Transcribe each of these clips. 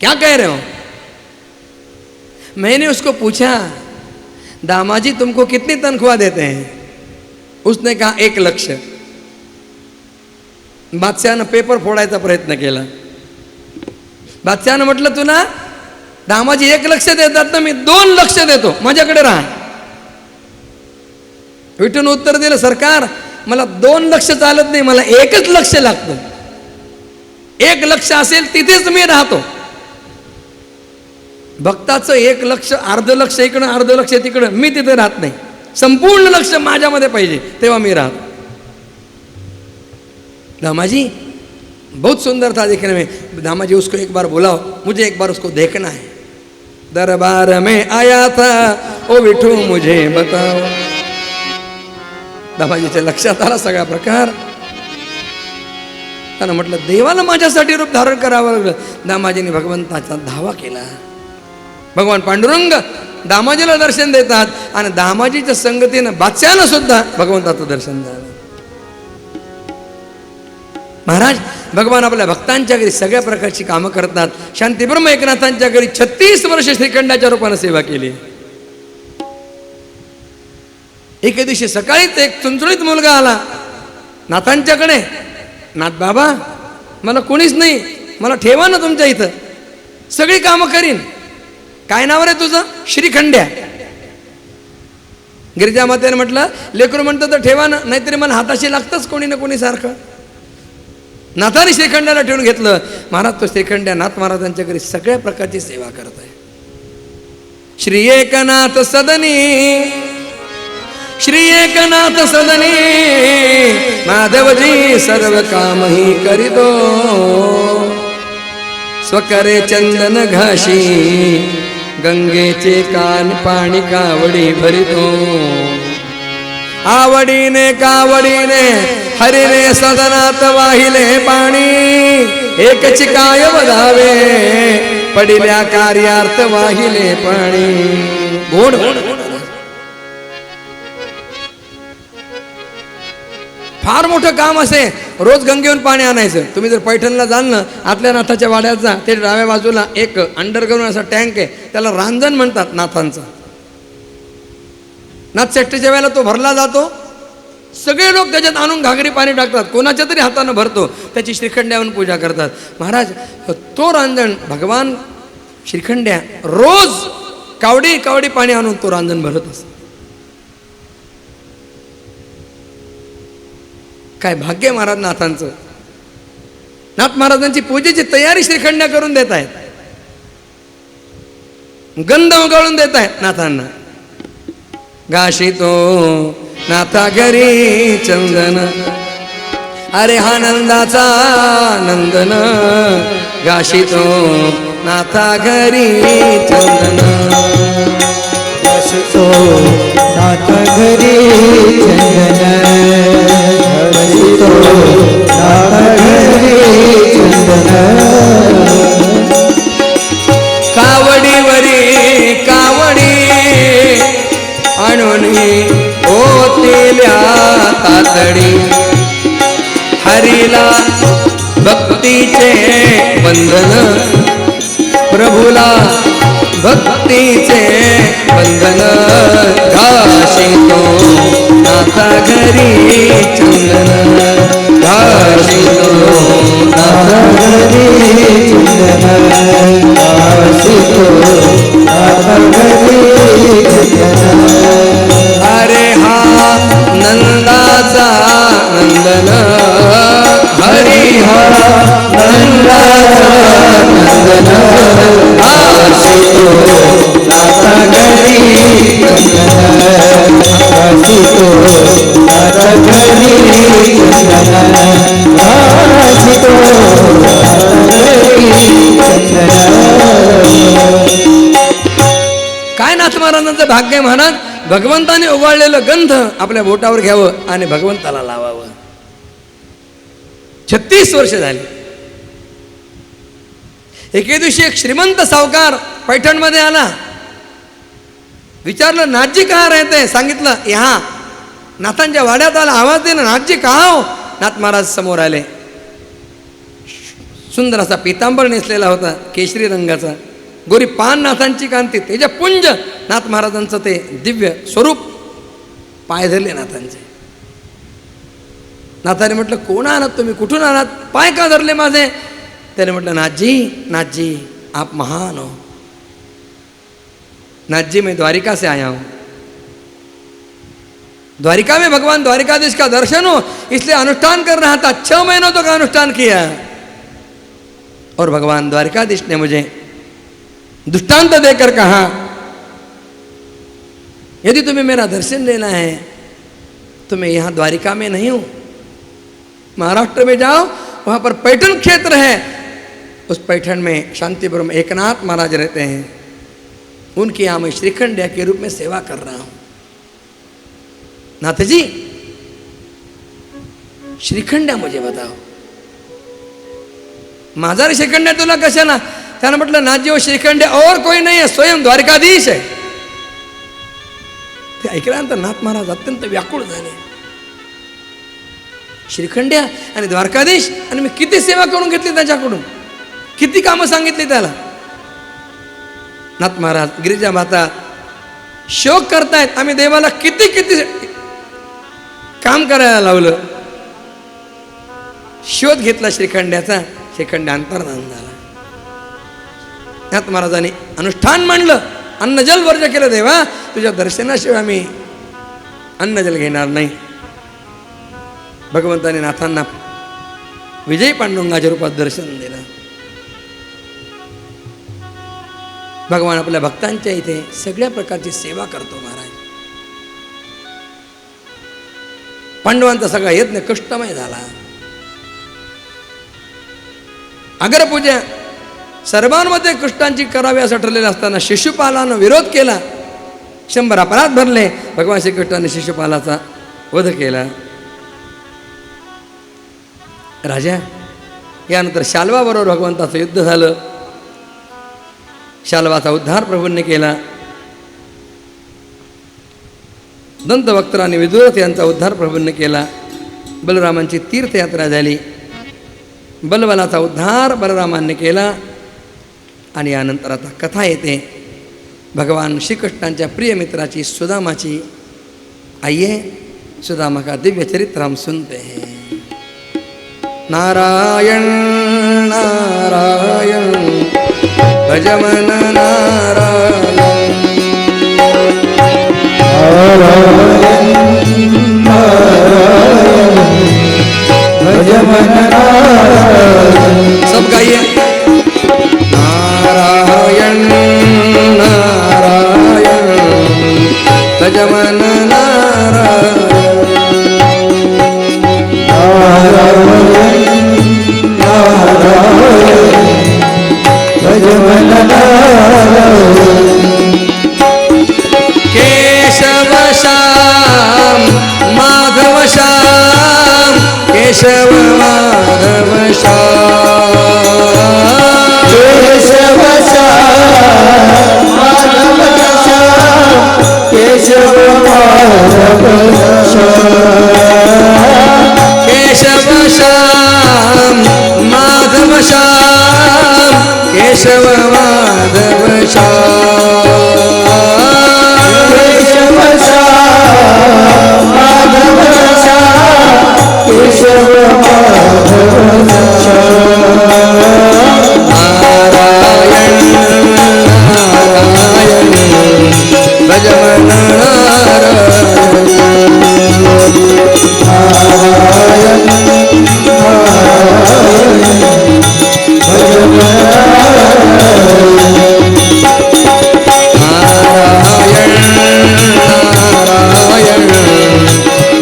क्या कह रहे हो? मैंने उसको पूछा, दामाजी तुमको कितनी तनख्वाह देते हैं? उसने कहा 1 लाख। बादशाहनं पेपर फोडायचा प्रयत्न केला. बादशाहनं म्हटलं, तुला दामाजी 1 लाख देतात ना, मी 2 लाख देतो, माझ्याकडे राहा. विठून उत्तर दिलं, सरकार मला 2 लाख चालत नाही, मला 1 लाख लागतं. 1 लाख असेल तिथेच मी राहतो. भक्ताचं 1 लाख, अर्ध लक्ष इकडं अर्ध लक्ष तिकडं, मी तिथे राहत नाही. संपूर्ण लक्ष माझ्यामध्ये पाहिजे, तेव्हा मी राहतो. दामाजी बहुत सुंदर था देखने में. दामाजी उसको एक बार बुलाओ, मुझे एक बार उसको देखना है. दरबार में आया था ओ विठू मुझे बताओ. दामाजीच्या लक्षात आला सगळा प्रकार. त्यानं म्हटलं, देवाला माझ्यासाठी रूप धारण करावं लागलं. दामाजीने भगवंताचा धावा केला. भगवान पांडुरंग दामाजीला दर्शन देतात आणि दामाजीच्या संगतीनं बादशाहला सुद्धा भगवंताचं दर्शन झालं. महाराज भगवान आपल्या भक्तांच्या घरी सगळ्या प्रकारची कामं करतात. शांतीब्रह्म एकनाथांच्या घरी 36 वर्ष श्रीखंडाच्या रूपाने सेवा केली. एके दिवशी सकाळीच एक चुणचुणीत मुलगा आला नाथांच्याकडे. नाथ बाबा, मला कोणीच नाही, मला ठेवा ना तुमच्या इथं, सगळी कामं करीन. काय नाव रे तुझं? श्रीखंड्या. गिरिजा मातेने म्हटलं, लेकरू म्हणतं तर ठेवा ना, नाहीतरी मला हाताशी लागतंच कोणी ना कोणी सारखं. नाथाने श्रीखंड्याला ठेवून घेतलं. महाराज तो श्रीखंड्या नाथ महाराजांच्या घरी सगळ्या प्रकारची सेवा करत आहे. श्री एकनाथ सदनी, श्री एकनाथ सदनी, माधवजी सर्व काम ही करीतो. स्वकरे चंदन घाशी, गंगेचे कान पाणी कावडी भरितो. आवडीने कावडीने हरिने सदनात वाहिले पाणी. एकची काय वधावे, पडिल्या कार्यार्थ वाहिले पाणी. गोड फार मोठं काम असे, रोज गंगेहून पाणी आणायचं. तुम्ही जर पैठणला जाल ना, आतल्या नाथाच्या वाड्यात जा, ते डाव्या बाजूला एक अंडरग्राऊंड असा टँक आहे, त्याला रांजण म्हणतात नाथांचा. नाथ षष्ठीच्या वेळेला तो भरला जातो. सगळे लोक त्याच्यात आणून घागरी पाणी टाकतात, कोणाच्या तरी हातानं भरतो, त्याची श्रीखंड्यावरून पूजा करतात. महाराज तो रांजण भगवान श्रीखंड्या रोज कावडी कावडी पाणी आणून तो रांजण भरत असत. काय भाग्य महाराज नाथांचं. नाथ महाराजांची पूजेची तयारी श्रीखंड्या करून देत आहेत, गंध उगळून देत आहेत नाथांना. गाशितो नाथा घरी चंदन, अरे हा नंदाचा नंदन. गाशितो नाथा घरी चंदन, गाशितो नाथा घरी चंदन. गाशितो नाथा घरी चंदन. कावडीवरी कावडी आणून ओतिल्या तातडी. हरीला भक्तीचे बंधन, प्रभूला भक्तीचे बंधन. घाशितो नाथा घरी चंदन. घाशितो नाथा घरी चंदन. घाशितो नाथा घरी चंदन. अरे हा नंदाचा नंदन, हरी हा नंदाचा नंदन. घाशितो नाथा घरी चंदन. घाशितो नाथा घरी चंदन. घाशितो नाथा घरी चंदन. काय नाथ महाराजांचं भाग्य महाराज. भगवंताने उगाळलेलं गंध आपल्या बोटावर घ्यावं आणि भगवंताला लावावं. 36 वर्ष झाली. एके दिवशी एक श्रीमंत सावकार पैठणमध्ये आला. विचारलं, नाथजी कहाँ रहते? सांगितलं, यहाँ. नाथांच्या वाड्यात आला, आवाज दिला, नाथजी कहाँ हो? नाथ महाराज समोर आले. सुंदर असा पितांबर नेसलेला होता केशरी रंगाचा. गोरी पान नाथांची कांती तेजपुंज नाथ महाराजांचं ते दिव्य स्वरूप. पाय धरले नाथांचे. नाथाने म्हटलं कोण आहात तुम्ही, कुठून आहात, पाय का धरले माझे. त्याने म्हटलं नाथजी आप महान हो. नाथजी मैं द्वारिका से आया हूं. द्वारिका में भगवान द्वारिकाधीश का दर्शन हो इसलिए अनुष्ठान कर रहा था. 6 महीनों तक अनुष्ठान किया और भगवान द्वारिकाधीश ने मुझे दृष्टांत देकर कहा यदि तुम्हें मेरा दर्शन लेना है तो मैं यहाँ द्वारिका में नहीं हूँ, महाराष्ट्र में जाओ, वहाँ पर पैठण क्षेत्र है. उस पैठण में शांतिपुरम एकनाथ महाराज रहते हैं. उनके यहाँ मैं श्रीखंडिया के रूप में सेवा कर रहा हूँ. नाथ जी श्रीखंड्या मुझे बताओ. माझा रे श्रीखंड्या तुला कशाला. त्यानं म्हटलं नाथजी वो श्रीखंड्या और कोई नहीं है, स्वयं द्वारकाधीश है. ते ऐकल्यानंतर नाथ महाराज अत्यंत व्याकुळ झाले. श्रीखंड्या आणि द्वारकाधीश आणि मी किती सेवा करून घेतली त्याच्याकडून, किती कामं सांगितली त्याला. नाथ महाराज गिरिजा माता शोक करतायत. आम्ही देवाला किती किती काम करायला लावलं. शोध घेतला श्रीखंड्याचा. श्रीखंड्या अंतर्धान झाला. नाथ महाराजांनी अनुष्ठान मांडलं. अन्नजल वर्ज केलं. देवा तुझ्या दर्शनाशिवाय आम्ही अन्नजल घेणार नाही. भगवंताने नाथांना विजय पांडुरंगाच्या रूपात दर्शन दिलं. भगवान आपल्या भक्तांच्या इथे सगळ्या प्रकारची सेवा करतो महाराज. पांडवांचा सगळा यज्ञ कष्टमय झाला. अग्रपूजा सर्वांमध्ये कष्टांची करावी असं ठरलेलं असताना शिशुपालानं विरोध केला. 100 अपराध भरले. भगवान श्रीकृष्णाने शिशुपालाचा वध केला. राजा यानंतर शाल्वाबरोबर भगवंताचं युद्ध झालं. शाल्वाचा उद्धार प्रभूंनी केला. दंतवक्त्राने विदुरथ यांचा उद्धार प्रभूंनी केला. बलरामांची तीर्थयात्रा झाली. बलवलाचा उद्धार बलरामांनी केला. आणि यानंतर आता कथा येते भगवान श्रीकृष्णांच्या प्रिय मित्राची सुदामाची. आइए सुदामा का दिव्य चरित्र हम सुनते हैं. नारायण नारायण भजमन नारायण भजमन नारायण. सब गाइए. नारायण नारायण भजमन नारायण भजमन नारायण. केशव श्याम माधव श्याम केशव माधव श्याम केशव श्याम माधव श्याम केशव माधव श्याम केशव श्याम माधव श्याम केशव माधव श्याम केशव श्याम माधव श्याम केशव माधव श्याम. नारायण नारायण भजमन नारायण नारायण नारायण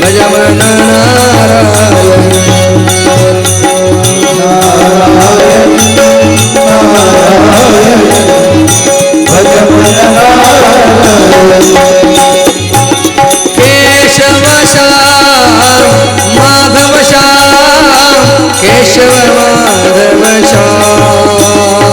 भजमन नारायण. नारायण केशव श्याम माधव श्याम केशव माधव श्याम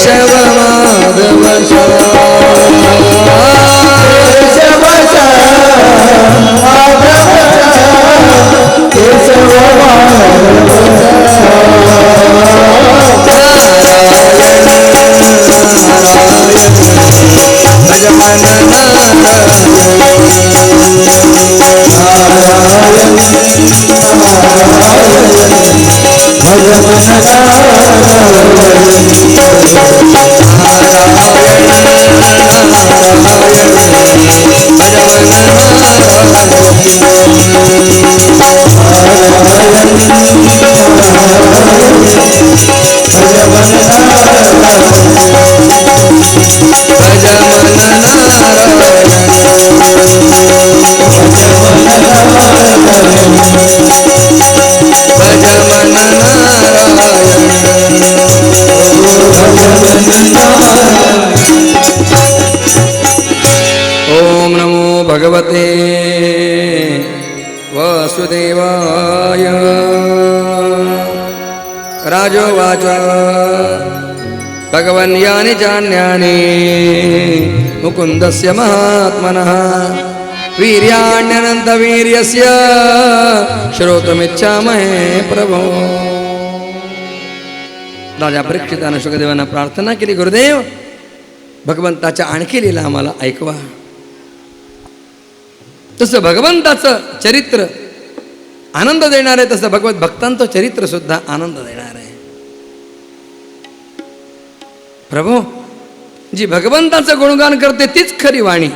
केशव माधव केशव ओम नमो भगवते वासुदेवाय राजोवाच भगवन् यानि चान्यानि मुकुन्दस्य महात्मनः वीर्याण्यनन्तवीर्यस्य श्रोतुमिच्छामहे प्रभो. राजा परीक्षितानं शुकदेवांना प्रार्थना केली, गुरुदेव भगवंताच्या आणखी लीला आम्हाला ऐकवा. तसं भगवंताचं चरित्र आनंद देणार आहे, तसं भगवत भक्तांचं चरित्र सुद्धा आनंद देणार आहे. प्रभू, जी भगवंताचं गुणगान करते तीच खरी वाणी,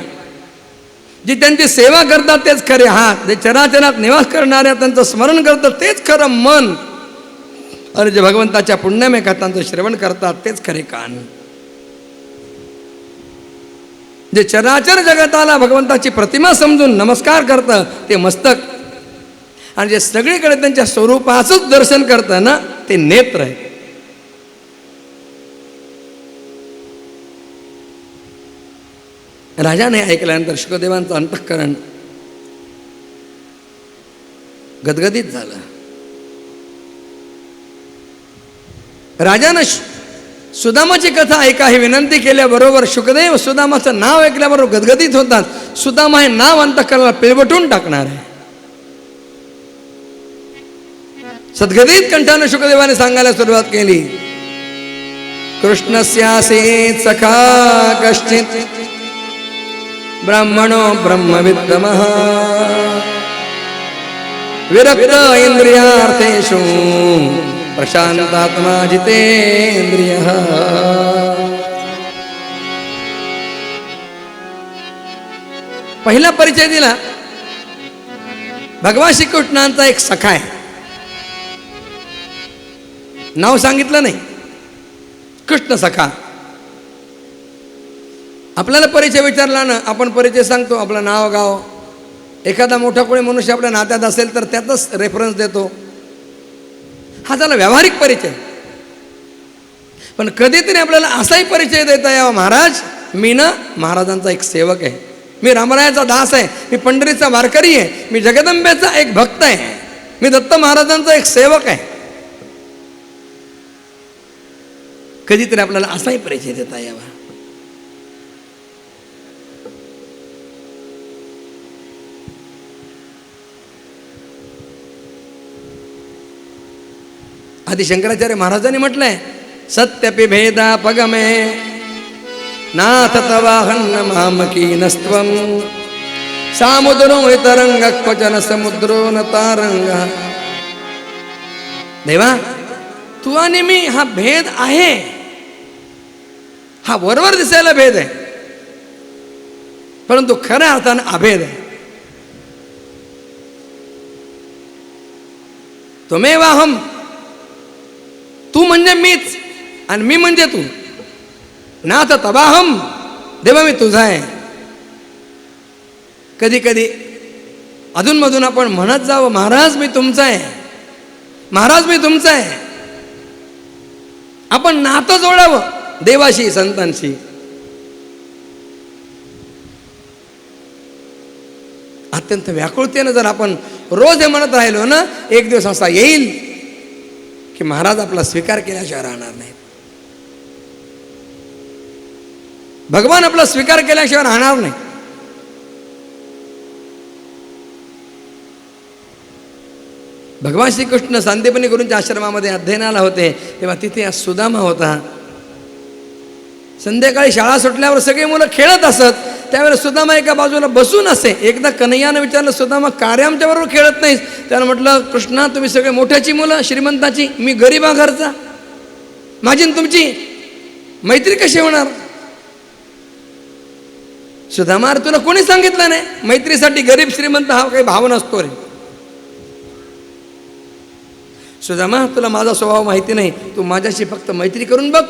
जी त्यांची सेवा करतात तेच खरे हात, जे चराचरात निवास करणाऱ्या त्यांचं स्मरण करतात तेच खरं मन, आणि जे भगवंताच्या पुण्यमय कथांचं श्रवण करतात तेच खरे कान. जे चराचर जगताला भगवंताची प्रतिमा समजून नमस्कार करतं ते मस्तक, आणि जे सगळीकडे त्यांच्या स्वरूपाचंच दर्शन करतं ना ते नेत्र आहे. राजाने ऐकल्यानंतर शुकदेवांचं अंतःकरण गदगदित झालं. राजानं सुदामाची कथा ऐका ही विनंती केल्याबरोबर शुकदेव सुदामाचं नाव ऐकल्याबरोबर गदगदित होतात. सुदामा हे नाव अंतःकरणाला पिळवटून टाकणार आहे. सद्गदित कंठाने शुकदेवाने सांगायला सुरुवात केली, कृष्णस्यासीत् सखा कश्चित् ब्राह्मणो ब्रह्मविद्तमः विरक्त इंद्रियार्थेषु प्रशांतात्मा जितेंद्रियः. पहिला परिचय दिला, भगवान श्रीकृष्णांचा एक सखा आहे. नाव सांगितलं नाही, कृष्ण सखा. आपल्याला परिचय विचारला ना, आपण परिचय सांगतो, आपलं नाव गाव. एखादा मोठा कोणी मनुष्य आपल्या नात्यात असेल तर त्यातच रेफरन्स देतो, हा झाला व्यावहारिक परिचय. पण कधीतरी आपल्याला असाही परिचय देता यावा, महाराज मी ना महाराजांचा एक सेवक आहे, मी रामरायाचा दास आहे, मी पंढरीचा वारकरी आहे, मी जगदंबेचा एक भक्त आहे, मी दत्त महाराजांचा एक सेवक आहे. कधीतरी आपल्याला असाही परिचय देता यावा. आदि शंकराचार्य महाराजांनी म्हटलंय, सत्यपि भेदा पगमे नाथ तवाहन्न मामकी नस्त्वम सामुद्रो तरंग क्वचन समुद्रो न तारंग. देवा, तू आणि मी हा भेद आहे, हा वरवर दिसायला भेद आहे, परंतु खऱ्या अर्थानं अभेद आहे. त्वमेवाहम, तू म्हणजे मीच आणि मी म्हणजे तू. नाथ तवाहम, देवा मी तुझा आहे. कधी कधी अधूनमधून आपण म्हणत जावं, महाराज मी तुमचा आहे, महाराज मी तुमचा आहे. आपण नातं जोडावं देवाशी, संतांशी. अत्यंत व्याकुळतेनं जर आपण रोज हे म्हणत राहिलो ना, एक दिवस असा येईल की महाराज आपला स्वीकार केल्याशिवाय राहणार नाही. भगवान आपला स्वीकार केल्याशिवाय राहणार नाही. भगवान श्रीकृष्ण सांदीपनी गुरूंच्या आश्रमामध्ये अध्ययनाला होते, तेव्हा तिथे सुदामा होता. संध्याकाळी शाळा सुटल्यावर सगळे मुलं खेळत असत, त्यावेळेस सुदामा एका बाजूला बसून असे. एकदा कन्हैयानं विचारलं, सुदामा का रे आमच्याबरोबर खेळत नाहीस? त्यानं म्हटलं, कृष्णा तुम्ही सगळे मोठ्याची मुलं श्रीमंताची, मी गरीबा घरचा, माझी न तुमची मैत्री कशी होणार? सुदामा, तुला कोणी सांगितलं नाही मैत्रीसाठी गरीब श्रीमंत हा काही भाव नसतो रे. सुदामा, तुला माझा स्वभाव माहिती नाही, तू माझ्याशी फक्त मैत्री करून बघ.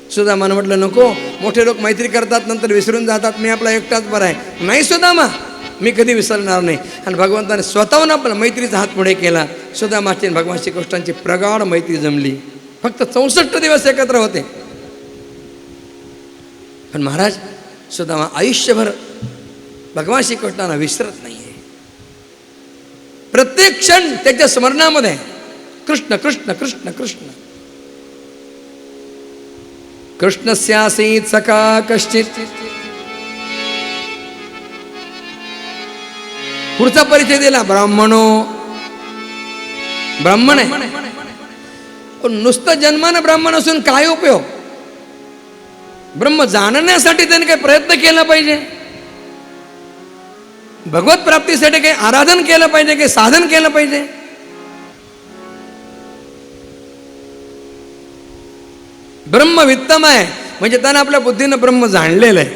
सुदामानं म्हटलं, नको, मोठे लोक मैत्री करतात नंतर विसरून जातात, मी आपला एकटाच बरा आहे. नाही सुदामा, मी कधी विसरणार नाही. आणि भगवंताने स्वतःहून आपला मैत्रीचा हात पुढे केला. सुदामाची आणि भगवान श्रीकृष्णांची प्रगाढ मैत्री जमली. फक्त 64 दिवस एकत्र होते. पण महाराज, सुदामा आयुष्यभर भगवान श्रीकृष्णांना विसरत नाही. प्रत्येक क्षण त्याच्या स्मरणामध्ये कृष्ण कृष्ण कृष्ण कृष्ण. कृष्णस्यासीत सखा कश्चित. पुढचा परिचय दिला, ब्राह्मणो. ब्राह्मण आहे, पण नुसतं जन्मानं ब्राह्मण असून काय उपयोग? ब्रह्म जाणण्यासाठी त्याने काही प्रयत्न केला पाहिजे, भगवत प्राप्तीसाठी काही आराधन केलं पाहिजे, काही साधन केलं पाहिजे. ब्रह्मवित्तम आहे म्हणजे त्यानं आपल्या बुद्धीनं ब्रह्म जाणलेलं आहे,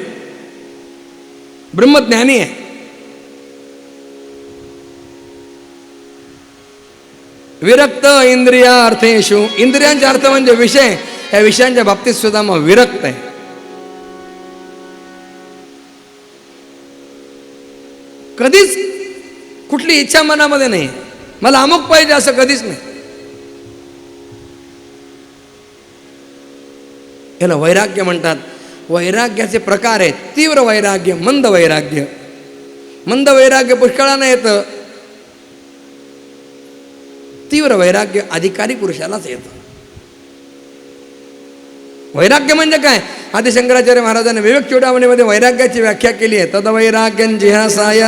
ब्रह्मज्ञानी आहे. विरक्त इंद्रिया अर्थेषु. इंद्रियांचे अर्थ म्हणजे विषय, या विषयांच्या बाबतीत सुद्धा मग विरक्त आहे. कधीच कुठली इच्छा मनामध्ये नाही, मला अमुक पाहिजे असं कधीच नाही. याला वैराग्य म्हणतात. वैराग्याचे प्रकार आहेत. तीव्र वैराग्य, मंद वैराग्य. मंद वैराग्य पुष्कळानं येतं, तीव्र वैराग्य अधिकारी पुरुषालाच येतं. वैराग्य म्हणजे काय? आदि शंकराचार्य महाराजांनी विवेक चूडामणीमध्ये वैराग्याची व्याख्या केली आहे. तदवैराग्यं जिहासाय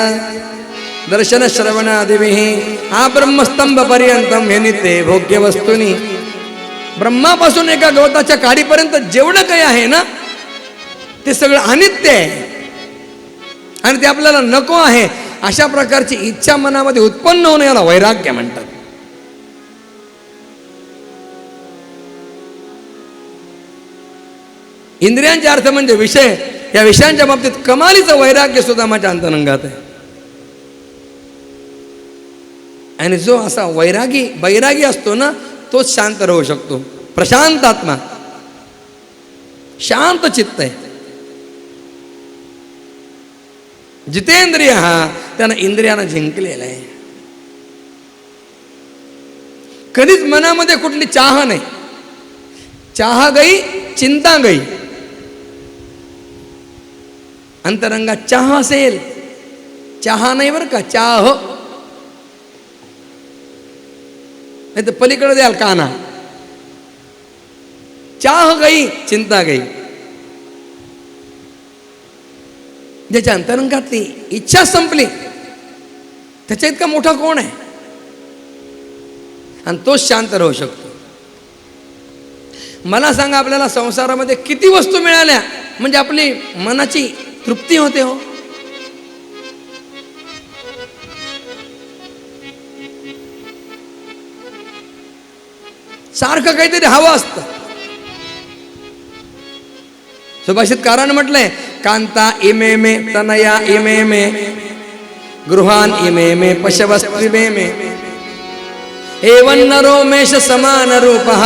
दर्शन श्रवण आदिभिः आ ब्रह्मस्तंभ पर्यंतम हे नित्ये भोग्य वस्तुनी. ब्रह्मापासून एका गवताच्या काडीपर्यंत जेवढं काही आहे ना, ते सगळं अनित्य आहे आणि ते आपल्याला नको आहे. अशा प्रकारची इच्छा मनामध्ये उत्पन्न होणं याला वैराग्य म्हणतात. इंद्रियांचे अर्थ म्हणजे विषय, या विषयांच्या बाबतीत कमालीचं वैराग्य सुद्धा माझ्या अंतरंगात आहे. आणि जो असा वैरागी असतो ना, तोच शांत राहू शकतो. प्रशांत आत्मा, शांत चित्त आहे. जितेंद्रिय हा, त्यानं इंद्रियानं जिंकलेला आहे. कधीच मनामध्ये कुठली चाह नाही. चाह गई, चिंता गई. अंतरंगात चाह असेल, चहा नाही बरं का, चाह. नाही तर पलीकडे द्याल काना. चाह गई, चिंता गई. ज्याच्या अंतरंगातली इच्छा संपली, त्याच्या इतका मोठा कोण आहे? आणि तोच शांत राहू शकतो. मला सांगा, आपल्याला संसारामध्ये किती वस्तू मिळाल्या म्हणजे आपली मनाची तृप्ती होते हो? सारखं काहीतरी हवं असतं. सुभाषितकारानं म्हटलंय, कांता इमे मे तनया इमे मे गृहान इमे मे पशवस्त्रिमे मे एवं नरो मेष समान रूपः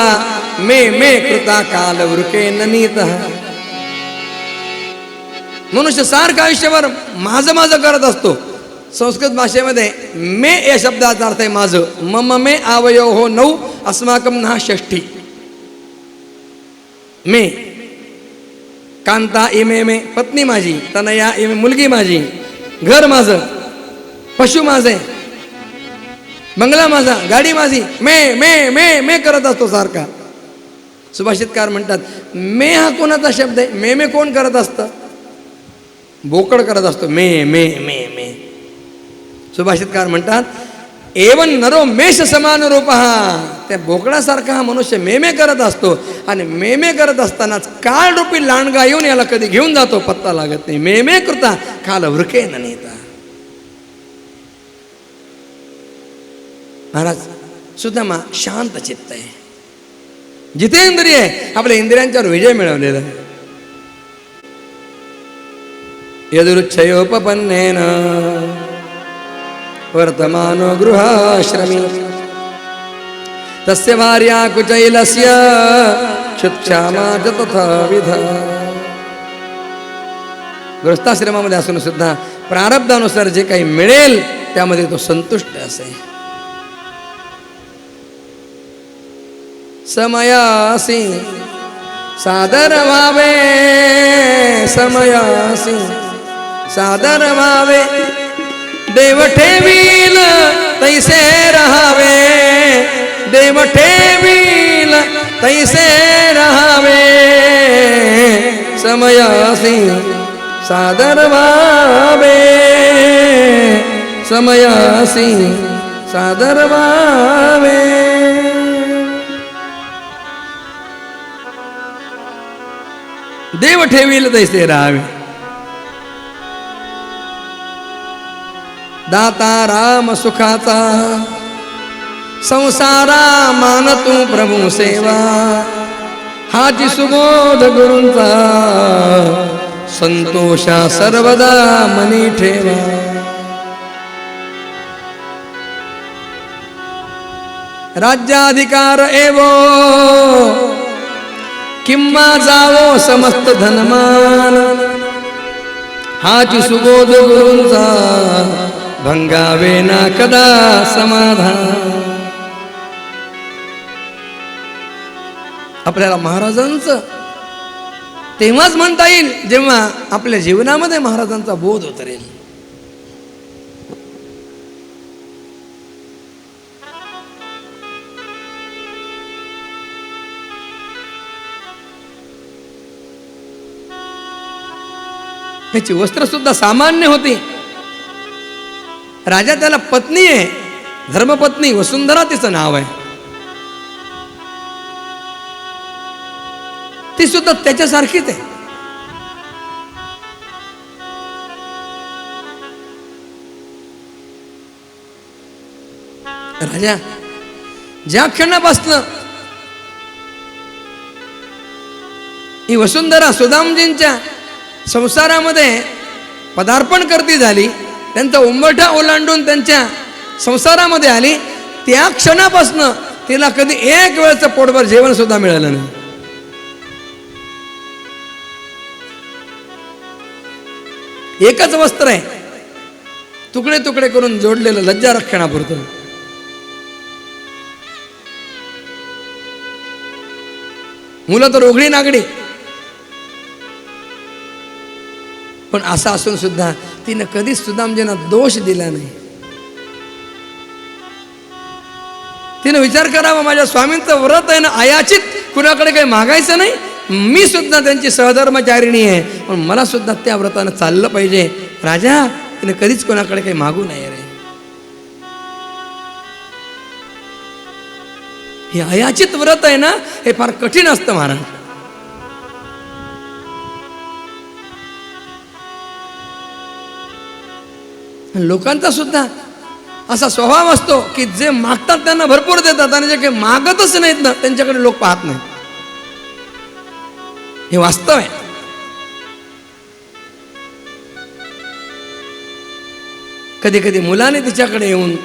मे मे कृता काल वृकेन नीतः. मनुष्य सारखं आयुष्यभर माझं माझं करत असतो. संस्कृत भाषेमध्ये मे या शब्दाचा अर्थ आहे माझं. मम मे आवयो हो 9 अस्माकम ना 6. मे कांता इमे मे, पत्नी माझी. तनया इमे, मुलगी माझी. घर माझं, पशु माझे, बंगला माझा, गाडी माझी. मे मे मे मे करत असतो सारखा. सुभाषितकार म्हणतात, मे हा कोणाचा शब्द आहे? मे मे कोण करत असतं? बोकड करत असतो, मे मे मे मे. सुभाषितकार म्हणतात, एवन नरो मेष समान रूप. त्या बोकडासारखा हा मनुष्य मेमे करत असतो आणि मेमे करत असतानाच काळ रूपी लांडगा येऊन याला कधी घेऊन जातो पत्ता लागत नाही. मेमे कृता काल वृके न नेता. महाराज सुदामा शांत चित्त आहे, जितेंद्रिय आहे, आपल्या इंद्रियांच्यावर विजय मिळवलेला आहे. यदुरुच्छयोपपन्नेन वर्तमानो गृहाश्रमी तस्य भार्या कुचैलस्य क्षुत्क्षामा च तथाविध. गृहस्थाश्रमामध्ये असून सुद्धा प्रारब्धानुसार जे काही मिळेल त्यामध्ये तो संतुष्ट असे. समयासी सादर व्हावे, समयासी सादर व्हावे, देव ठेवील तैसे रहावे, देव ठेवील तैसे रहावे. समयासी सादर व्हावे, समयासी सादर व्हावे. देव ठेवील तैसे राहावे. दाता राम सुखाचा संसारा मान तू प्रभू सेवा. हाची सुबोध गुरूंचा संतोषा सर्वदा मनी ठेवा. राज्याधिकार एवो किंवा जावो समस्त धनमान. हाची सुबोध गुरूंचा भंगावे ना कदा समाधान. आपल्याला महाराजांचं तेव्हाच म्हणता येईल जेव्हा आपल्या जीवनामध्ये महाराजांचा बोध उतरेल. त्याची वस्त्र सुद्धा सामान्य होती. राजा त्याला पत्नी आहे, धर्मपत्नी वसुंधरा तिचं नाव आहे. ती सुद्धा त्याच्यासारखीच आहे. राजा ज्या क्षणापासनं ही वसुंधरा सुदामजींच्या संसारामध्ये पदार्पण करती झाली, त्यांचा उंबरठा ओलांडून त्यांच्या संसारामध्ये आली, त्या क्षणापासनं तिला कधी एक वेळचं पोटभर जेवण सुद्धा मिळालं नाही. एकच वस्त्र आहे, तुकडे तुकडे करून जोडलेलं लज्जा रक्षणापुरतं. मुलं तर उघडी नागडी, पण असं असून सुद्धा तिनं कधीच सुदामजींना दोष दिला नाही. तिनं विचार करावा, माझ्या स्वामींचं व्रत आहे ना, अयाचित कुणाकडे काही मागायचं नाही. मी सुद्धा त्यांची सहधर्मचारिणी आहे, पण मला सुद्धा त्या व्रतानं चाललं पाहिजे. राजा तिने कधीच कोणाकडे काही मागू नये रे. हे अयाचित व्रत आहे ना, हे फार कठीण असतं महाराज. लोकांचा सुद्धा असा स्वभाव असतो की जे मागतात त्यांना भरपूर देतात आणि जे काही मागतच नाहीत ना त्यांच्याकडे लोक पाहत नाहीत. हे वास्तव आहे. कधी कधी मुलाने तिच्याकडे येऊन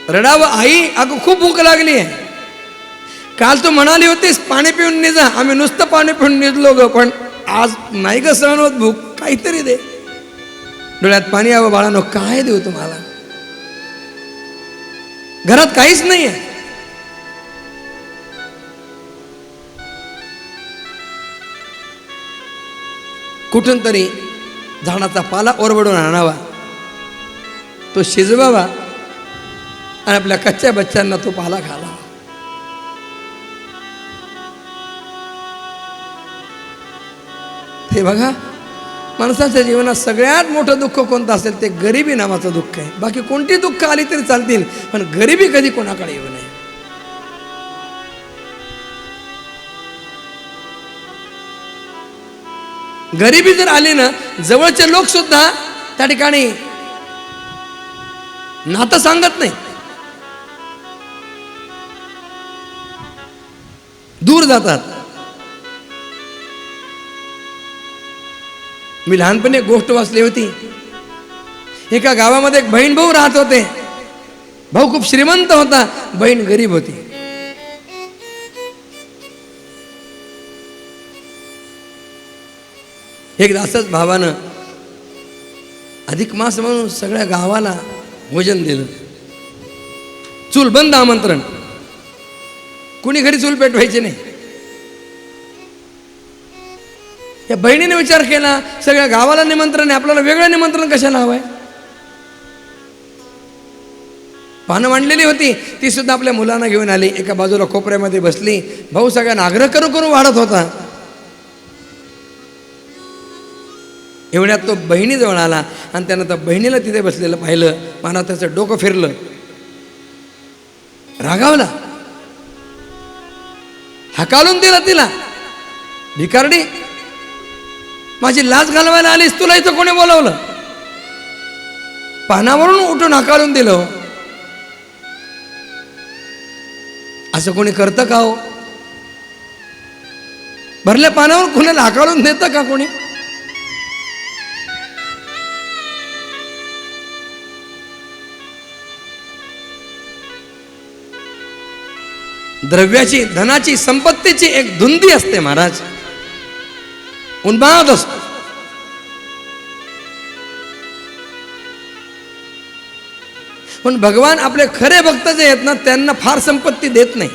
रडावं, आई अगं खूप भूक लागली आहे, काल तू म्हणाली होतीस पाणी पिऊन निजा, आम्ही नुसतं पाणी पिऊन निजलो ग, पण आज नाही ग सहन होत भूक, काहीतरी दे. डोळ्यात पाणी यावं, बाळांनो काय देऊ तुम्हाला, घरात काहीच नाही आहे. कुठून तरी झाडाचा पाला ओरबडून आणावा, तो शिजवावा आणि आपल्या कच्च्या बच्चांना तो पाला घालावा. ते बघा, माणसाच्या जीवनात सगळ्यात मोठं दुःख कोणतं असेल ते गरिबी नावाचं दुःख आहे. बाकी कोणती दुःख आली तरी चालतील, पण गरिबी कधी कोणाकडे येऊ नये. गरिबी जर आली ना, जवळचे लोक सुद्धा त्या ठिकाणी नातं सांगत नाही, दूर जातात. मी लहानपणी एक गोष्ट वाचली होती. एका गावामध्ये एक बहीण भाऊ राहत होते. भाऊ खूप श्रीमंत होता, बहीण गरीब होती. एकदा असंच भावानं अधिक मास म्हणून सगळ्या गावाला भोजन दिलं. चूल बंद आमंत्रण, कुणी घरी चूल पेटवायची नाही. या बहिणीने विचार केला, सगळ्या गावाला निमंत्रण आहे, आपल्याला वेगळं निमंत्रण कशाला हवंय. पानं मांडलेली होती, ती सुद्धा आपल्या मुलांना घेऊन आली. एका बाजूला कोपऱ्यामध्ये बसली. भाऊ सगळ्यांना आग्रह करून वाढत होता. एवढ्यात तो बहिणीजवळ आला आणि त्यानं त्या बहिणीला तिथे बसलेलं पाहिलं. मला त्याचं डोकं फिरलं, रागावला, हकालून दिला तिला. भिकारडी, माझी लाज घालवायला आलीस, तुला इथं कोणी बोलावलं. पानावरून उठून हकालून दिलं. असं कोणी करतं का हो? भरल्या पानावर कुणाला हकालून देतं का कोणी? द्रव्याची, धनाची, संपत्तीची एक धुंदी असते महाराज, उन्माद असतो. पण भगवान आपले खरे भक्त जे आहेत ना, त्यांना फार संपत्ती देत नाही.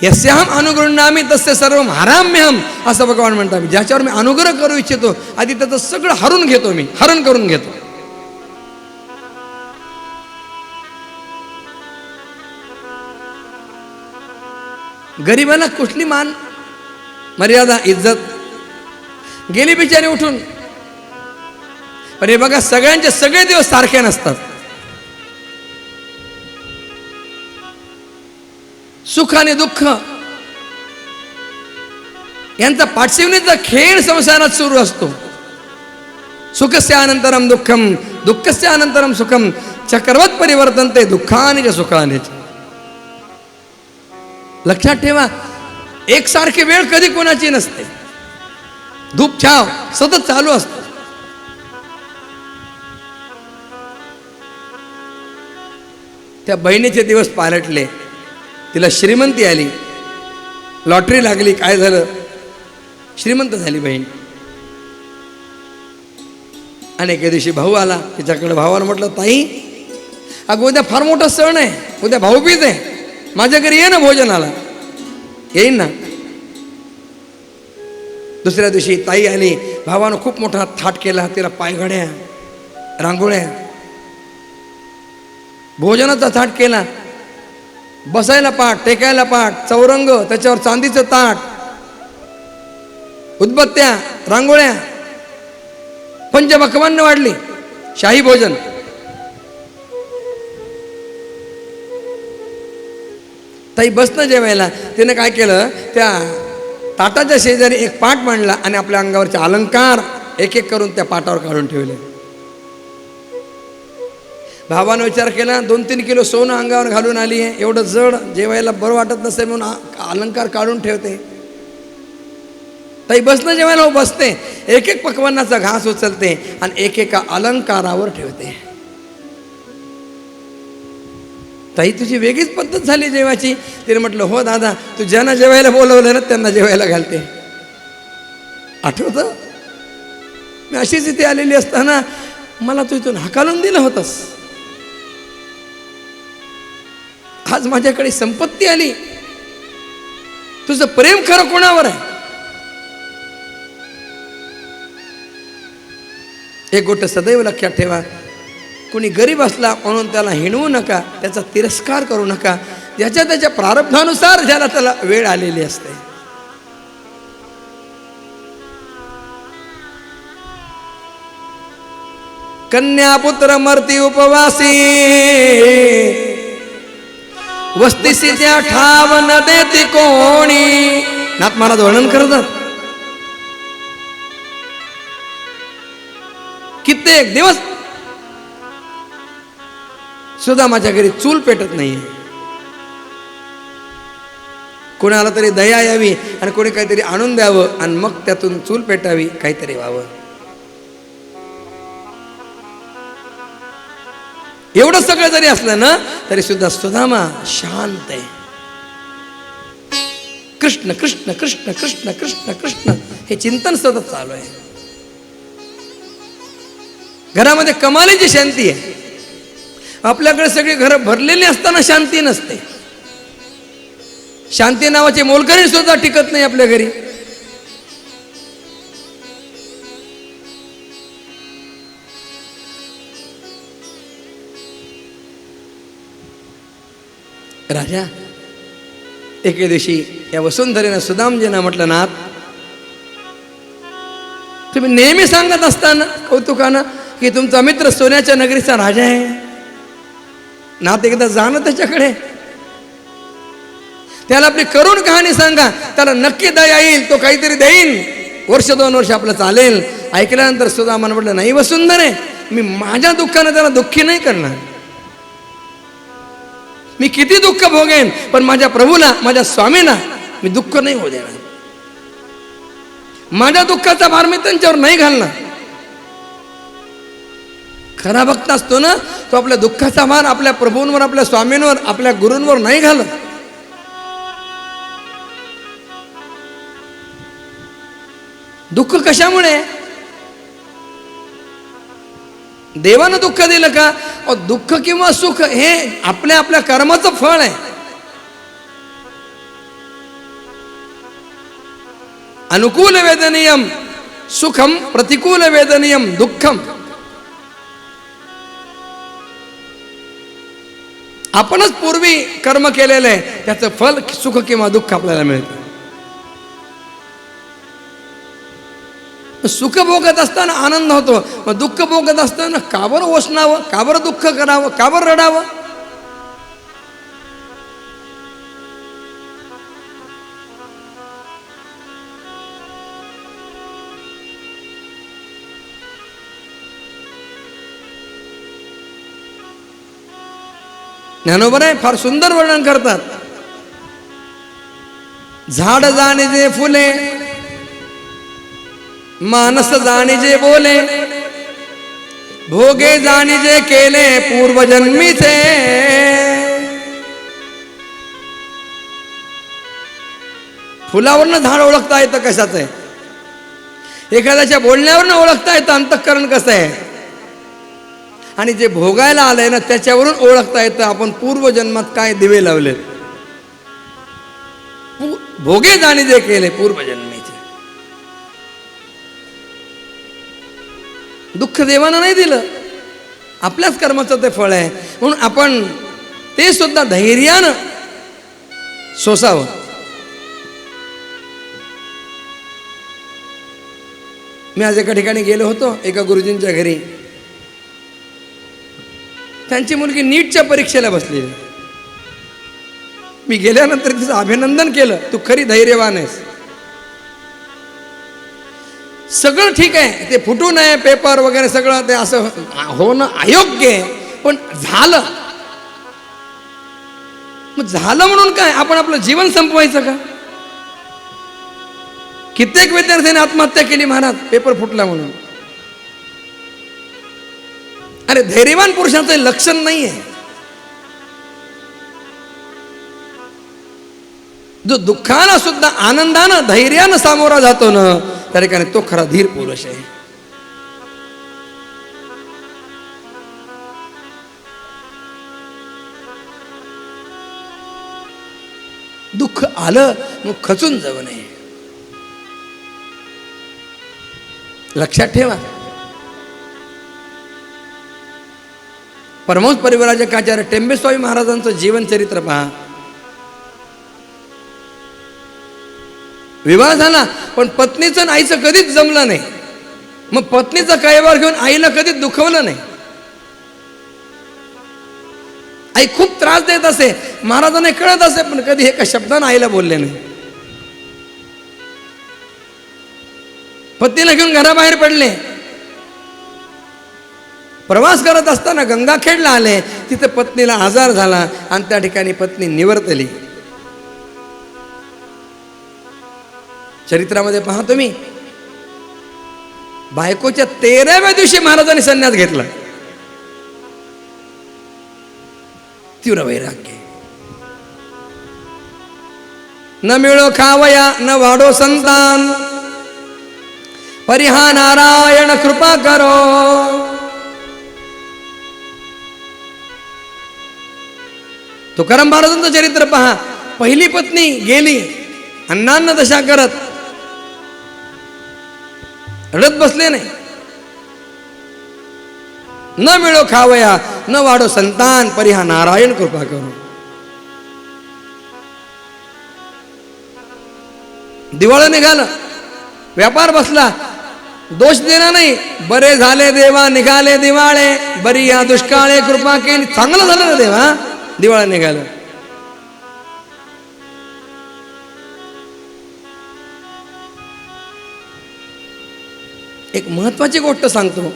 यस्याहम अनुगृह्णामि तस्य सर्वं हराम्यहम, असं भगवान म्हणतात. ज्याच्यावर मी अनुग्रह करू इच्छितो, आधी त्याचं सगळं हरून घेतो, मी हरण करून घेतो. गरिबाला कुठली मान मर्यादा इज्जत गेली बिचारी उठून. पण हे बघा, सगळ्यांचे सगळे दिवस सारखे नसतात. सुख आणि दुःख यांचा पाठशिवणीचा खेळ संसारात सुरू असतो. सुखस्य अनंतरम दुःखम, दुःखस्य अनंतरम सुखम, चक्रवत परिवर्तनते दुःखानि च सुखानि च. लक्षात ठेवा, एकसारखी वेळ कधी कोणाची नसते. धूप छाव सतत चालू असतो. त्या बहिणीचे दिवस पालटले. तिला श्रीमंती आली, लॉटरी लागली. काय झालं? श्रीमंत झाली बहीण. आणि एके दिवशी भाऊ आला तिच्याकडे. भावानं म्हटलं, ताई अगं उद्या फार मोठा सण आहे, उद्या भाऊबीज आहे, माझ्या घरी ये ना भोजनाला. येईन ना. दुसऱ्या दिवशी ताई आली. भावानं खूप मोठा थाट केला. तिला पायघड्या, रांगोळ्या, भोजनाचा थाट केला. बसायला पाट, टेकायला पाट, चौरंग, त्याच्यावर चांदीचं ताट, उदबत्त्या, रांगोळ्या, पंचपक्वान्न वाढली. शाही भोजन. ताई बसणं जेवायला. तिने काय केलं, त्या ताटाच्या शेजारी एक पाट मांडला आणि आपल्या अंगावरचे अलंकार एक एक करून त्या पाटावर काढून ठेवले. भावानं विचार केला, 2-3 किलो सोनं अंगावर घालून आली आहे, एवढं जड, जेवायला बरं वाटत नसेल म्हणून अलंकार काढून ठेवते. ताई बसणं जेवायला बसते, एक एक पक्वान्नाचा घास उचलते आणि एकेका अलंकारावर ठेवते. ताई तुझी वेगळीच पद्धत झाली जेवायची. तिने म्हटलं, हो दादा, तू ज्यांना जेवायला बोलवलं ना त्यांना जेवायला घालते. आठवतं, मी अशीच इथे आलेली असताना मला तू इथून हकालून दिलं होतंस. आज माझ्याकडे संपत्ती आली, तुझं प्रेम खरं कोणावर आहे? एक गोष्ट सदैव लक्षात ठेवा, कोणी गरीब असला म्हणून त्याला हिणवू नका, त्याचा तिरस्कार करू नका. ज्याच्या त्याच्या प्रारब्धानुसार ज्याला त्याला वेळ आलेली असते. कन्या पुत्र मरती उपवासी, वस्तीसी त्या ठाव न देती कोणी. नाथ महाराज वर्णन करतात. कित्येक दिवस सुद्धा माझ्या घरी चूल पेटत नाहीये. कोणाला तरी दया यावी आणि कोणी काहीतरी आणून द्यावं आणि मग त्यातून चूल पेटावी, काहीतरी व्हावं. एवढं सगळं जरी असलं ना तरी सुद्धा सुदामा शांत आहे. कृष्ण कृष्ण कृष्ण कृष्ण कृष्ण कृष्ण हे चिंतन सतत चालू आहे. घरामध्ये कमालीची शांती आहे. आपल्याकडे सगळी घरं भरलेली असताना शांती नसते. शांती नावाची मोलकरी सुद्धा टिकत नाही आपल्या घरी. राजा एके दिवशी या वसुंधरेनं सुदामजींना म्हटलं, नाथ तुम्ही नेहमी सांगत असताना कौतुकानं की तुमचा मित्र सोन्याच्या नगरीचा राजा आहे. नाथ एकदा जा ना त्याच्याकडे, त्याला आपली करुण कहाणी सांगा, त्याला नक्की दया येईल, तो काहीतरी देईन, वर्ष 2 वर्ष आपलं चालेल. ऐकल्यानंतर सुदामानं म्हटलं, नाही वसुंधरे, मी माझ्या दुःखानं त्याला दुःखी नाही करणार. मी किती दुःख भोगेन पण माझ्या प्रभूला, माझ्या स्वामींना मी दुःख नाही होऊ देणार. माझ्या दुःखाचा भार मी त्यांच्यावर नाही घालणार. खरा भक्त असतो ना तो आपल्या दुःखाचा भार आपल्या प्रभूंवर, आपल्या स्वामींवर, आपल्या गुरूंवर नाही घालत. दुःख कशामुळे? देवानं दुःख दिलं का? दुःख किंवा सुख हे आपल्या आपल्या कर्माचं फळ आहे. अनुकूल वेदनीयम सुखम, प्रतिकूल वेदनीयम दुःखम. आपणच पूर्वी कर्म केलेलं आहे त्याचं फल सुख किंवा दुःख आपल्याला मिळतं. सुख भोगत असताना आनंद होतो, मग दुःख भोगत असताना का बरं ओसणावं, का बरं दुःख करावं, का बरं रडावं? ज्ञानोबा आहे फार सुंदर वर्णन करतात. झाड जाणीजे फुले, मानस जाणीजे बोले, भोगे जाणीजे केले पूर्वजन्मीचे. फुलावरनं झाड ओळखता येतं कशाचं आहे, एखाद्याच्या बोलण्यावरनं ओळखता येतं अंतःकरण कसं आहे, आणि जे भोगायला आलंय ना त्याच्यावरून ओळखता येतं आपण पूर्वजन्मात काय दिवे लावले. भोगे जाणीजे केले पूर्वजन्मीचे. दुःख देवानं नाही दिलं, आपल्याच कर्माचं ते फळ आहे. म्हणून आपण ते सुद्धा धैर्यानं सोसावं. मी आज एका ठिकाणी गेलो होतो, एका गुरुजींच्या घरी. त्यांची मुलगी नीटच्या परीक्षेला बसलेली. मी गेल्यानंतर तिचं अभिनंदन केलं, तू खरी धैर्यवान आहेस. सगळं ठीक आहे, ते फुटू नये पेपर वगैरे सगळं ते असं होणं अयोग्य आहे, पण झालं. मग झालं म्हणून काय आपण आपलं जीवन संपवायचं का? कित्येक विद्यार्थ्यांनी आत्महत्या केली महाराज पेपर फुटला म्हणून. अरे धैर्यवान पुरुषाचं लक्षण नाही आहे. जो दुःखाला सुद्धा आनंदानं धैर्यानं सामोरा जातो ना त्या ठिकाणी तो खरा धीर पुरुष आहे. दुःख आलं मग खचून जाऊ नये. लक्षात ठेवा, परमहंस परिव्राजक आचार्य टेंबेस्वामी महाराजांचं जीवनचरित्र पहा. विवाह झाला पण पत्नीचं आणि आईचं कधीच जमलं नाही. मग पत्नीचा कैवार घेऊन आईला कधीच दुखवलं नाही. आई खूप त्रास देत असे, महाराजांना कळत असे, पण कधी एका शब्दानं आईला बोलले नाही. पत्नीला घेऊन घराबाहेर पडले. प्रवास करत असताना गंगाखेडला आले. तिथे पत्नीला आजार झाला आणि त्या ठिकाणी पत्नी निवर्तली. चरित्रामध्ये पहा तुम्ही, बायकोच्या 13व्या दिवशी महाराजांनी संन्यास घेतला. तीव्र वैराग्य. न मिळो खावया न वाढो संतान, परिहा नारायण कृपा करो. तुकाराम महाराजांचं चरित्र पहा. पहिली पत्नी गेली, अण्णांना दशा करत रडत बसले नाही. न मिळो खावया न वाढो संतान, परिहा नारायण कृपा करो. दिवाळं निघालं, व्यापार बसला. दोष देणार नाही. बरे झाले देवा निघाले दिवाळे, बरी या दुष्काळे कृपा केली. चांगलं झालं ना देवा, दिवाळं निघालं. एक महत्वाची गोष्ट सांगतो.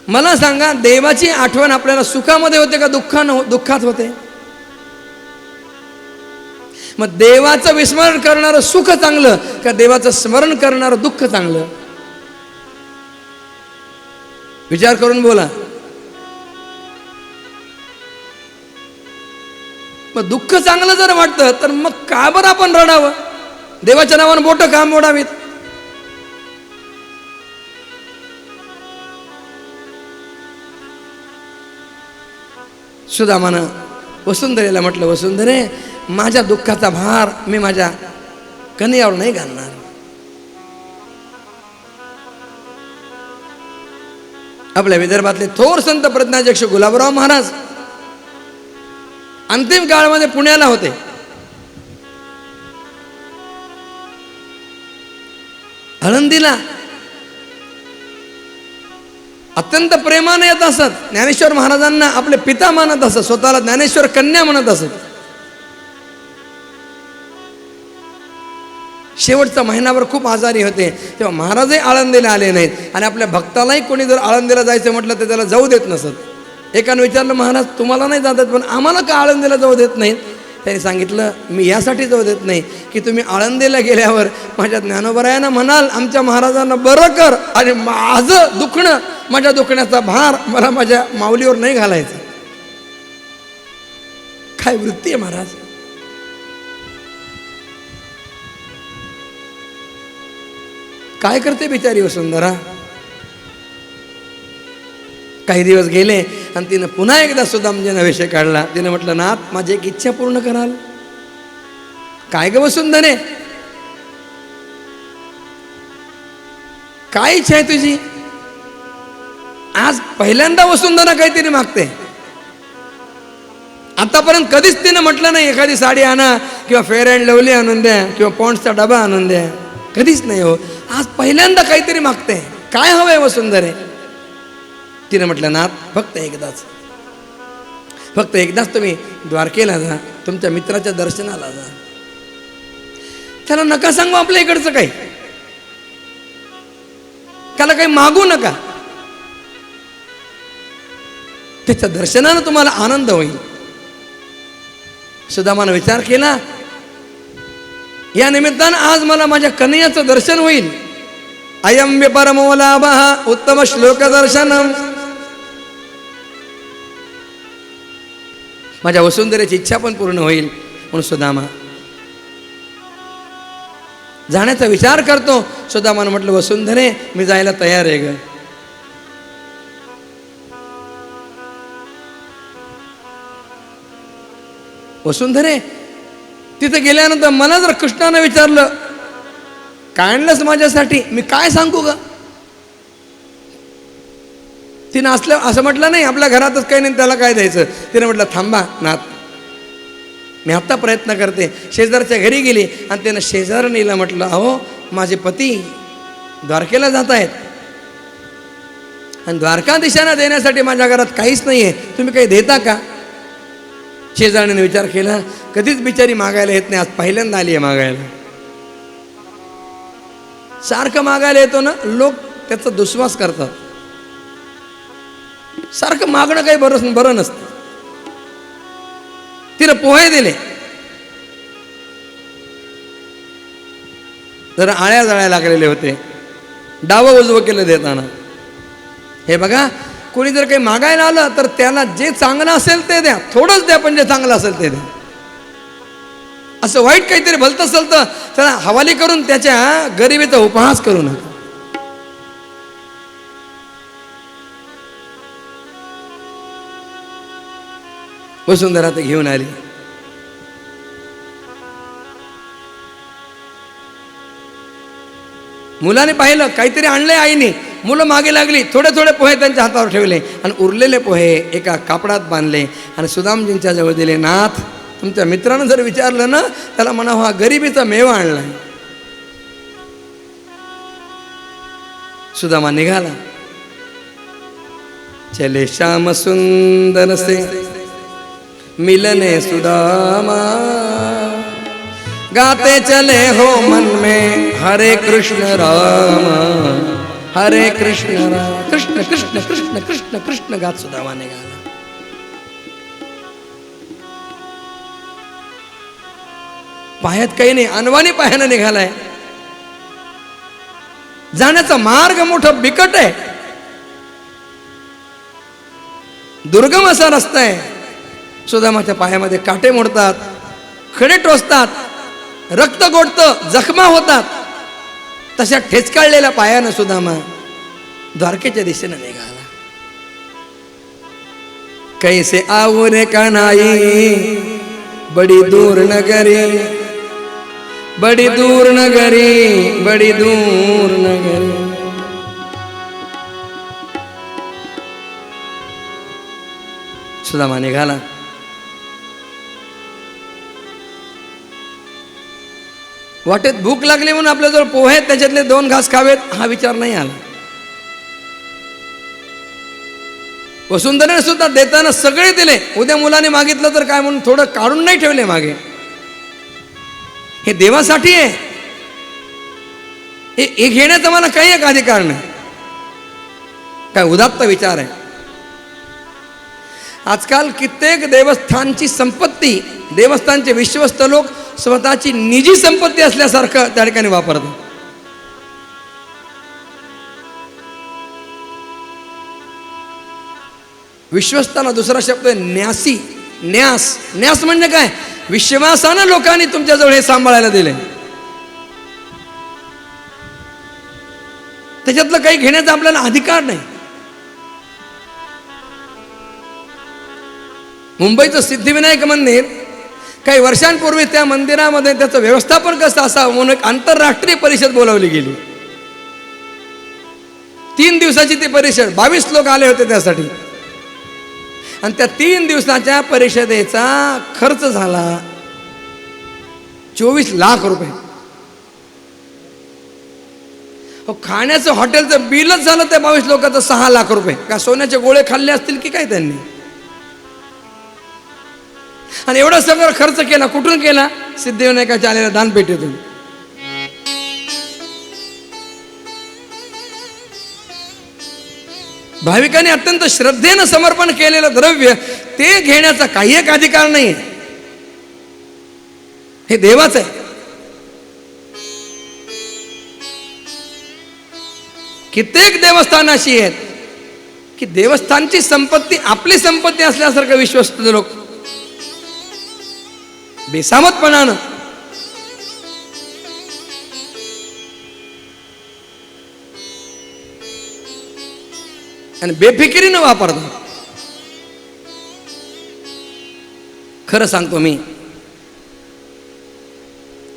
मला सांगा, देवाची आठवण आपल्याला सुखामध्ये होते का दुःखात होते? मग देवाचं विस्मरण करणारं सुख चांगलं का देवाचं स्मरण करणारं दुःख चांगलं? विचार करून बोला. मग दुःख चांगलं जर वाटतं तर मग का बरं आपण रडावं? देवाच्या नावानं बोटं का मोडावीत? सुदामानं वसुंधरेला म्हटलं, वसुंधरे, माझ्या दुःखाचा भार मी माझ्या कन्यावर नाही घालणार. आपल्या विदर्भातले थोर संत प्रज्ञाचक्षु गुलाबराव महाराज अंतिम काळामध्ये पुण्याला होते. आळंदीला अत्यंत प्रेमाने येत असत. ज्ञानेश्वर महाराजांना आपले पिता मानत असत, स्वतःला ज्ञानेश्वर कन्या म्हणत असत. शेवटचा महिनाभर खूप आजारी होते, तेव्हा महाराजही आळंदीला आले नाहीत. आणि आपल्या भक्तालाही कोणी जर आळंदीला जायचं म्हटलं तर त्याला जाऊ देत नसत. एकानं विचारलं, महाराज तुम्हाला नाही जात पण आम्हाला का आळंदीला जाऊ देत नाहीत? त्यांनी सांगितलं, मी यासाठी जाऊ देत नाही की तुम्ही आळंदीला गेल्यावर माझ्या ज्ञानोबरायांना म्हणाल आमच्या महाराजांना बरं कर, आणि माझं दुखणं, माझ्या दुखण्याचा भार मला माझ्या माऊलीवर नाही घालायचा. काय वृत्ती आहे महाराज! काय करते बिचारी वसुंधरा? काही दिवस गेले आणि तिनं पुन्हा एकदा सुदामजींना विषय काढला. तिनं म्हटलं, नाथ माझी एक इच्छा पूर्ण कराल. काय ग वसुंधरे, काय इच्छा आहे तुझी? आज पहिल्यांदा वसुंधरा काहीतरी मागते. आतापर्यंत कधीच तिनं म्हटलं नाही एखादी साडी आणा किंवा फेअर अँड लवली आणून द्या किंवा पॉन्ड्सचा डबा आणून द्या, कधीच नाही हो. आज पहिल्यांदा काहीतरी मागते. काय हवंय वसुंधरे? तिने म्हटलं, नाथ फक्त एकदाच तुम्ही द्वारकेला जा, तुमच्या मित्राच्या दर्शनाला जा. त्याला नका सांगू आपल्या इकडचं काही, त्याला काही मागू नका. त्याच्या दर्शनानं तुम्हाला आनंद होईल. सुदामानं विचार केला, या निमित्तानं आज मला माझ्या कन्याचं दर्शन होईल. अयं वि परमो लाभः उत्तम श्लोक दर्शनम. माझ्या वसुंधरेची इच्छा पण पूर्ण होईल. म्हणून सुदामा जाण्याचा विचार करतो. सुदामानं म्हटलं, वसुंधरे मी जायला तयार आहे ग. वसुंधरे तिथे गेल्यानंतर मला जर कृष्णानं विचारलं, काय आणलंस माझ्यासाठी, मी काय सांगू ग? तिनं असं म्हटलं नाही, आपल्या घरातच काही नाही त्याला काय द्यायचं. तिने म्हटलं, थांबा नाथ, मी आत्ता प्रयत्न करते. शेजारच्या घरी गेली आणि त्यानं शेजारणीला म्हटलं, अहो माझे पती द्वारकेला जात आहेत, आणि द्वारकाधीशांना देण्यासाठी माझ्या घरात काहीच नाही आहे, तुम्ही काही देता का? शेजाऱ्याने विचार केला, कधीच बिचारी मागायला येत नाही, आज पहिल्यांदा आली आहे मागायला. सारखं मागायला येतो ना, लोक त्याचा दुस्वास करतात. सारखं मागणं काही बरं नसतं. तिनं पोहे दिले, जरा आळ्या जळ्या लागलेले होते, डावं उजवं केलं देताना. हे बघा, कोणी जर काही मागायला आलं तर त्याला जे चांगलं असेल ते द्या, थोडंच द्या, पण जे चांगलं असेल ते द्या. असं वाईट काहीतरी भलतं असेल तर त्याला हवाली करून त्याच्या गरिबीचा उपहास करू नका. वसुंधरा ते घेऊन आली. मुलाने पाहिलं काहीतरी आणलंय आईने, मुलं मागे लागली, थोडे थोडे पोहे त्यांच्या हातावर ठेवले आणि उरलेले पोहे एका कापडात बांधले आणि सुदामजींच्या जवळ दिले. नाथ, तुमच्या मित्रानं जर विचारलं ना, त्याला म्हणा हा गरिबीचा मेवा आणलाय. सुदामा निघाला. चले श्याम सुंदर से मिलने सुदामा, गाते चले हो मन में हरे कृष्ण राम, हरे कृष्ण राम, कृष्ण कृष्ण कृष्ण कृष्ण कृष्ण गात सुदामा निघाला. पायात काही नाही, अनवाणी पायानं निघालाय. जाण्याचा मार्ग मोठा बिकट आहे, दुर्गम असा रस्ता आहे. सुदामाच्या पायामध्ये काटे मोडतात, खडे टोचतात, रक्त गोडतं, जखमा होतात. तशा ठेचकाळलेल्या पायानं सुदामा द्वारकेच्या दिशेनं निघाला. कैसे आऊ रे कन्हाई बड़ी दूर नगरी, बड़ी दूर नगरी, बड़ी दूर नगरी. सुदामा निघाला. वाटेत भूक लागली म्हणून आपल्याजवळ पोहे आहेत, त्याच्यातले 2 घास खावेत हा विचार नाही आला. वसुंधरेने सुद्धा देताना सगळे दिले. उद्या मुलाने मागितलं तर काय म्हणून थोडं काढून नाही ठेवले मागे. हे देवासाठी आहे, हे घेण्याचा मला काही एक अधिकार नाही. काय उदात्त विचार आहे. आजकाल कित्येक देवस्थानची संपत्ती, देवस्थानचे विश्वस्त लोक स्वतःची निजी संपत्ती असल्यासारखं त्या ठिकाणी वापरतात. विश्वस्ताना दुसरा शब्द आहे न्यासी. न्यास, न्यास म्हणजे काय? विश्वासानं लोकांनी तुमच्याजवळ हे सांभाळायला दिले, त्याच्यातलं काही घेण्याचा आपल्याला अधिकार नाही. मुंबईचं सिद्धिविनायक मंदिर, काही वर्षांपूर्वी त्या मंदिरामध्ये त्याचं व्यवस्थापन कसं असावं म्हणून एक आंतरराष्ट्रीय परिषद बोलावली गेली. 3 दिवसाची ती परिषद, 22 लोक आले होते त्यासाठी. आणि त्या 3 दिवसाच्या परिषदेचा खर्च झाला 24 लाख रुपये. खाण्याचं हॉटेलचं बिलच झालं त्या 22 लोकांचं 6 लाख रुपये. का सोन्याचे गोळे खाल्ले असतील की काय त्यांनी? आणि एवढा सगळं खर्च केला, कुठून केला? सिद्धिविनायकाच्या आलेल्या दानपेटीतून. भाविकांनी अत्यंत श्रद्धेनं समर्पण केलेलं द्रव्य ते घेण्याचा काही एक अधिकार नाही. हे देवाचं आहे. कित्येक देवस्थान अशी आहेत की देवस्थानची संपत्ती आपली संपत्ती असल्यासारखं विश्वस्त लोक बेसामतपणानं आणि बेफिकिरीनं वापरतात. खरं सांगतो मी,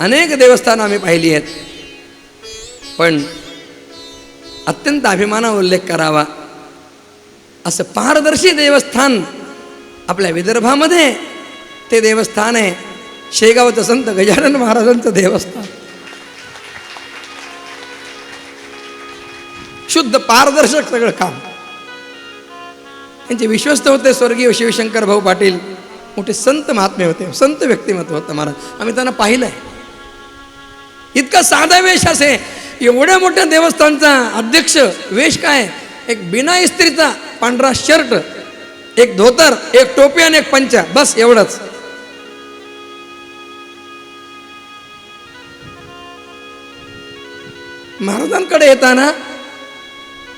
अनेक देवस्थान आम्ही पाहिली आहेत, पण अत्यंत अभिमानाने उल्लेख करावा असं पारदर्शी देवस्थान आपल्या विदर्भामध्ये ते देवस्थान आहे शेगावचं संत गजानन महाराजांचं देवस्थान. शुद्ध पारदर्शक सगळं काम. यांचे विश्वस्त होते स्वर्गीय शिवशंकर भाऊ पाटील, मोठे संत महात्मे होते, संत व्यक्तिमत्व होतं महाराज. आम्ही त्यांना पाहिलंय. इतका साधा वेश असे, एवढ्या मोठ्या देवस्थानचा अध्यक्ष वेश काय, एक बिना इस्त्रीचा पांढरा शर्ट, एक धोतर, एक टोपी आणि एक पंचा, बस एवढंच. महाराजांकडे येताना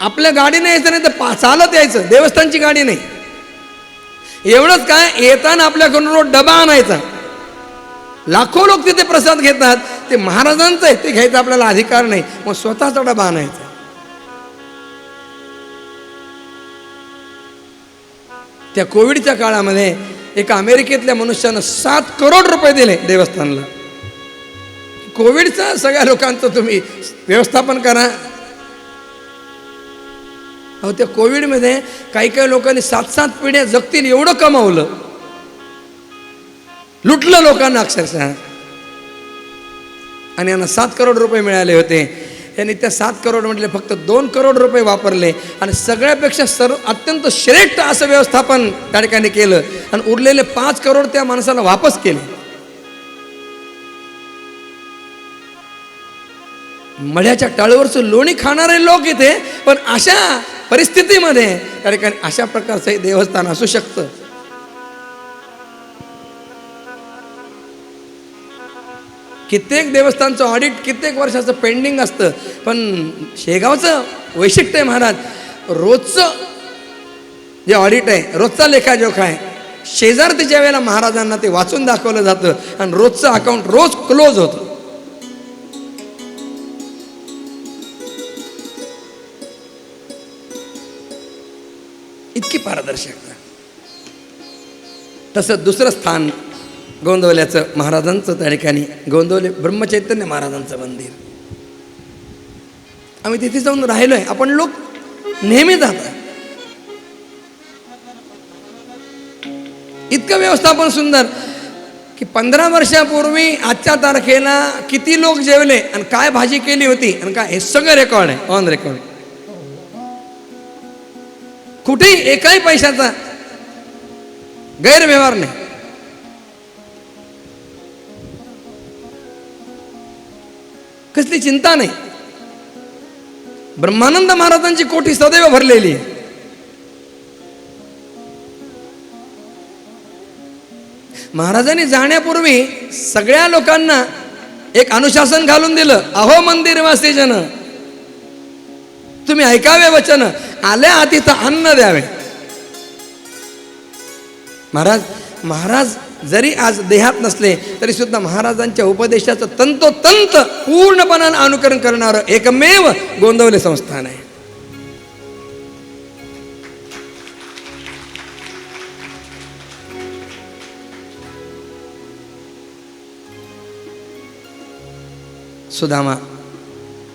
आपल्या गाडीने यायचं नाही तर चालत यायचं, देवस्थानची गाडी नाही. एवढंच काय, येताना आपल्याकडून रोज डबा आणायचा. लाखो लोक तिथे प्रसाद घेतात, ते महाराजांचं आहे, ते घ्यायचा आपल्याला अधिकार नाही, मग स्वतःचा डबा आणायचा. त्या कोविडच्या काळामध्ये एका अमेरिकेतल्या मनुष्यानं 7 करोड रुपये दिले देवस्थानला. कोविडचं सगळ्या लोकांचं तुम्ही व्यवस्थापन करा. अहो, त्या कोविडमध्ये काही लोकांनी 7-7 पिढ्या जगतील एवढं कमावलं, लुटलं लोकांना अक्षरशः. आणि यांना 7 करोड रुपये मिळाले होते. यांनी त्या 7 करोड म्हटले फक्त 2 करोड रुपये वापरले आणि सगळ्यापेक्षा अत्यंत श्रेष्ठ असं व्यवस्थापन त्या ठिकाणी केलं आणि उरलेले 5 करोड त्या माणसाला वापस केले. मढ्याच्या टाळूवरचं लोणी खाणारे लोक इथे, पण अशा परिस्थितीमध्ये त्या ठिकाणी अशा प्रकारचं देवस्थान असू शकतं. कित्येक देवस्थानचं ऑडिट कित्येक वर्षाचं पेंडिंग असतं, पण शेगावचं वैशिष्ट्य आहे महाराज, रोजचं जे ऑडिट आहे, रोजचा लेखाजोखा आहे, शेजारतीच्या वेळेला महाराजांना ते वाचून दाखवलं जातं आणि रोजचं अकाउंट रोज क्लोज होतं. इतकी पारदर्शकता. तसं दुसरं स्थान गोंदवल्याचं महाराजांचं त्या ठिकाणी, गोंदवले ब्रह्मचैतन्य महाराजांचं मंदिर. आम्ही तिथे जाऊन राहिलोय, आपण लोक नेहमी जातात. इतकं व्यवस्थापन सुंदर की 15 वर्षापूर्वी आजच्या तारखेला किती लोक जेवले आणि काय भाजी केली होती आणि काय, हे सगळं रेकॉर्ड आहे, ऑन रेकॉर्ड. कुठेही एकाही पैशाचा गैरव्यवहार नाही. कसली चिंता नाही. ब्रह्मानंद महाराजांची कोठी सदैव भरलेली आहे. महाराजांनी जाण्यापूर्वी सगळ्या लोकांना एक अनुशासन घालून दिलं. अहो मंदिरवासी जन, तुम्ही ऐकावे वचन, आल्या अतिथं अन्न द्यावे. महाराज जरी आज देहात नसले तरी सुद्धा महाराजांच्या उपदेशाचं तंतोतंत पूर्णपणानं अनुकरण करणारं एकमेव गोंदवले संस्थान आहे. सुदामा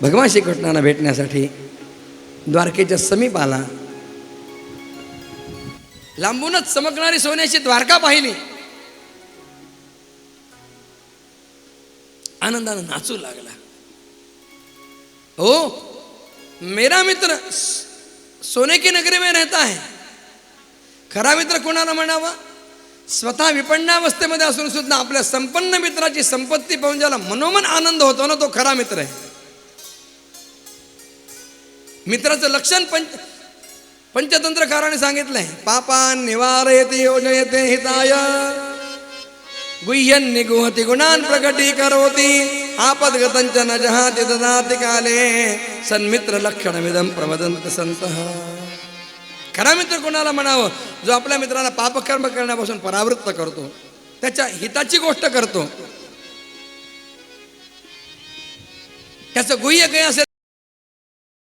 भगवान श्रीकृष्णांना भेटण्यासाठी द्वारकेच्या समीप आला. लांबूनच चमकणारी सोन्याची द्वारका पाहिली, आनंदानं नाचू लागला. हो, मेरा मित्र सोने की नगरी में रहता है. खरा मित्र कोणाला म्हणावा? स्वतः विपन्नावस्थेमध्ये असून सुद्धा आपल्या संपन्न मित्राची संपत्ती पाहून ज्याला मनोमन आनंद होतो ना, तो खरा मित्र आहे. मित्राचं लक्षण पंचतंत्रकाराने सांगितलंय. पापान निवारयते योजयते हिताय, गुह्यन निगुहति गुणान प्रकटीकरोति, आपद्गतंच न जहाति ददाति काले, सन्मित्र लक्षणमिदं प्रवदन्ति संतः. खरा मित्र कोणाला म्हणावं? जो आपल्या मित्राला पापकर्म करण्यापासून परावृत्त करतो, त्याच्या हिताची गोष्ट करतो. त्याचं गुह्य काही असेल